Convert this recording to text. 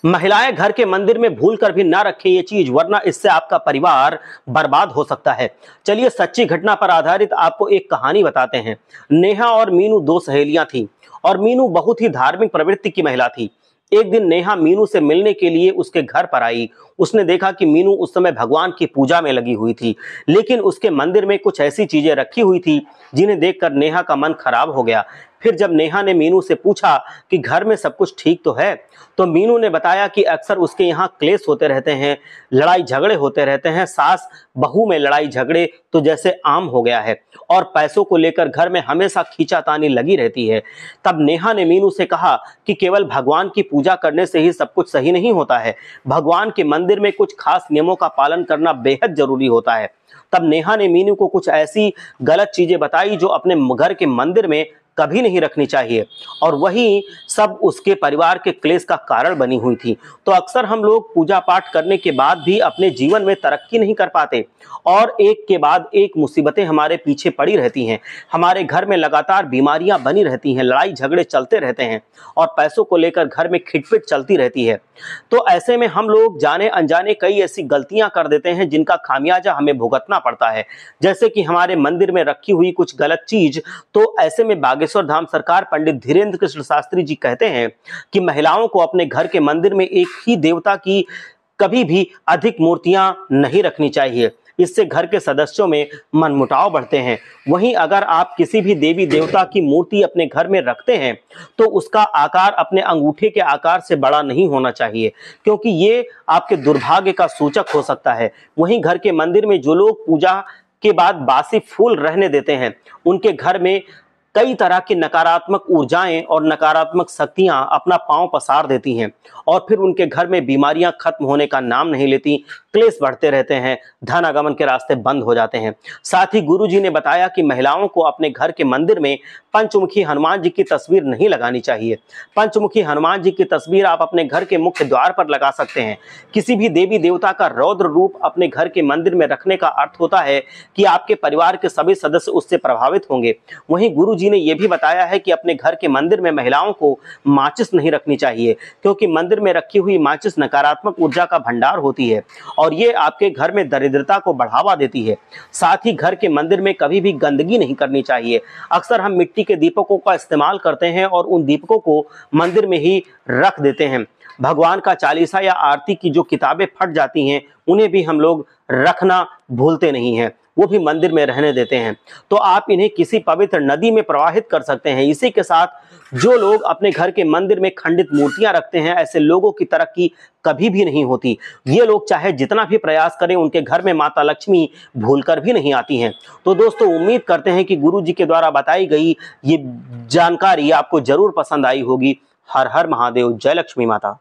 महिलाएं घर के मंदिर में भूल कर भी ना रखें ये चीज, वरना इससे आपका परिवार बर्बाद हो सकता है। चलिए सच्ची घटना पर आधारित आपको एक कहानी बताते हैं। नेहा और मीनू दो सहेलियां थीं और मीनू बहुत ही धार्मिक प्रवृत्ति की महिला थी। एक दिन नेहा मीनू से मिलने के लिए उसके घर पर आई। उसने देखा कि मीनू उस समय भगवान की पूजा में लगी हुई थी, लेकिन उसके मंदिर में कुछ ऐसी चीजें रखी हुई थी जिन्हें देखकर नेहा का मन खराब हो गया। फिर जब नेहा ने मीनू से पूछा कि घर में सब कुछ ठीक तो है, तो मीनू ने बताया कि अक्सर उसके यहाँ क्लेश होते रहते हैं, लड़ाई झगड़े होते रहते हैं। सास बहू में लड़ाई झगड़े तो जैसे आम हो गया है और पैसों को लेकर घर में हमेशा खींचातानी लगी रहती है। तब नेहा ने मीनू से कहा कि केवल भगवान की पूजा करने से ही सब कुछ सही नहीं होता है, भगवान के मंदिर में कुछ खास नियमों का पालन करना बेहद जरूरी होता है। तब नेहा ने मीनू को कुछ ऐसी गलत चीजें बताई जो अपने घर के मंदिर में कभी नहीं रखनी चाहिए, और वही सब उसके परिवार के क्लेश का कारण बनी हुई थी। तो अक्सर हम लोग पूजा पाठ करने के बाद भी अपने जीवन में तरक्की नहीं कर पाते और एक के बाद एक मुसीबतें हमारे पीछे पड़ी रहती हैं। हमारे घर में लगातार बीमारियां बनी रहती हैं, लड़ाई झगड़े चलते रहते हैं और पैसों को लेकर घर में खिटपिट चलती रहती है। तो ऐसे में हम लोग जाने अनजाने कई ऐसी गलतियां कर देते हैं जिनका खामियाजा हमें भुगतना पड़ता है, जैसे कि हमारे मंदिर में रखी हुई कुछ गलत चीज। तो ऐसे में बागेश्वर धाम सरकार पंडित धीरेन्द्र कृष्ण शास्त्री जी कहते हैं कि महिलाओं को अपने घर के मंदिर में एक ही देवता की कभी भी अधिक मूर्तियां नहीं रखनी चाहिए। इससे घर के सदस्यों में मनमुटाव बढ़ते हैं। वहीं अगर आप किसी भी देवी देवता की मूर्ति अपने घर में रखते हैं तो उसका आकार अपने अंगूठे के आकार से बड़ा नहीं होना चाहिए, क्योंकि ये आपके दुर्भाग्य का सूचक हो सकता है। वहीं घर के मंदिर में जो लोग पूजा के बाद बासी फूल रहने देते हैं, उनके घर में कई तरह की नकारात्मक ऊर्जाएं और नकारात्मक शक्तियां अपना पांव पसार देती हैं और फिर उनके घर में बीमारियां खत्म होने का नाम नहीं लेती, क्लेश बढ़ते रहते हैं, धन आगमन के रास्ते बंद हो जाते हैं। साथ ही गुरुजी ने बताया कि महिलाओं को अपने घर के मंदिर में पंचमुखी हनुमान जी की तस्वीर नहीं लगानी चाहिए। पंचमुखी हनुमान जी की तस्वीर आप अपने घर के मुख्य द्वार पर लगा सकते हैं। किसी भी देवी देवता का रौद्र रूप अपने घर के मंदिर में रखने का अर्थ होता है कि आपके परिवार के सभी सदस्य उससे प्रभावित होंगे। वहीं गुरुजी ने यह भी बताया है कि अपने घर के मंदिर में महिलाओं को माचिस नहीं रखनी चाहिए, क्योंकि मंदिर में रखी हुई माचिस नकारात्मक ऊर्जा का भंडार होती है और ये आपके घर में दरिद्रता को बढ़ावा देती है। साथ ही घर के मंदिर में कभी भी गंदगी नहीं करनी चाहिए। अक्सर हम मिट्टी के दीपकों का इस्तेमाल करते हैं और उन दीपकों को मंदिर में ही रख देते हैं। भगवान का चालीसा या आरती की जो किताबें फट जाती हैं, उन्हें भी हम लोग रखना भूलते नहीं हैं, वो भी मंदिर में रहने देते हैं। तो आप इन्हें किसी पवित्र नदी में प्रवाहित कर सकते हैं। इसी के साथ जो लोग अपने घर के मंदिर में खंडित मूर्तियां रखते हैं, ऐसे लोगों की तरक्की कभी भी नहीं होती। ये लोग चाहे जितना भी प्रयास करें, उनके घर में माता लक्ष्मी भूलकर भी नहीं आती हैं। तो दोस्तों, उम्मीद करते हैं कि गुरु जी के द्वारा बताई गई ये जानकारी आपको जरूर पसंद आई होगी। हर हर महादेव, जय लक्ष्मी माता।